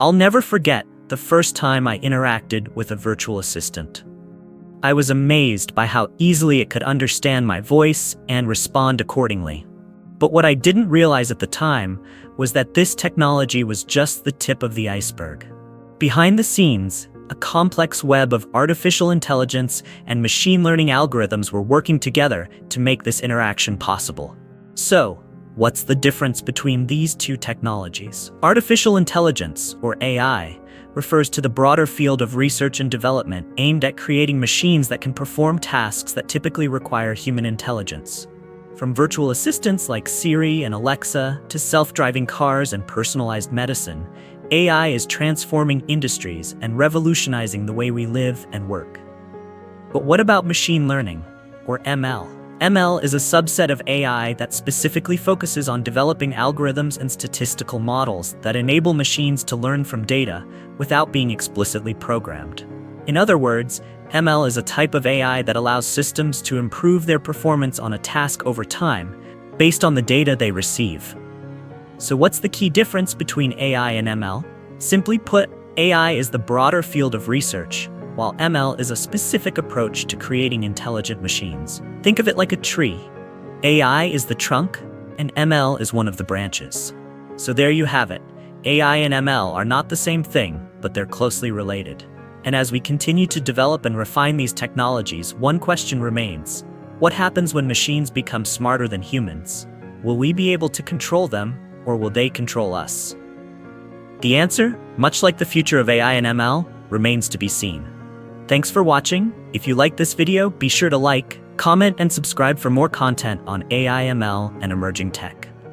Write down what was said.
I'll never forget the first time I interacted with a virtual assistant. I was amazed by how easily it could understand my voice and respond accordingly. But what I didn't realize at the time was that this technology was just the tip of the iceberg. Behind the scenes, a complex web of artificial intelligence and machine learning algorithms were working together to make this interaction possible. So, what's the difference between these two technologies? Artificial intelligence, or AI, refers to the broader field of research and development aimed at creating machines that can perform tasks that typically require human intelligence. From virtual assistants like Siri and Alexa to self-driving cars and personalized medicine, AI is transforming industries and revolutionizing the way we live and work. But what about machine learning, or ML? ML is a subset of AI that specifically focuses on developing algorithms and statistical models that enable machines to learn from data without being explicitly programmed. In other words, ML is a type of AI that allows systems to improve their performance on a task over time based on the data they receive. So what's the key difference between AI and ML? Simply put, AI is the broader field of research, while ML is a specific approach to creating intelligent machines. Think of it like a tree. AI is the trunk, and ML is one of the branches. So there you have it. AI and ML are not the same thing, but they're closely related. And as we continue to develop and refine these technologies, one question remains. What happens when machines become smarter than humans? Will we be able to control them, or will they control us? The answer, much like the future of AI and ML, remains to be seen. Thanks for watching. If you liked this video, be sure to like, comment, and subscribe for more content on AI, ML, and emerging tech.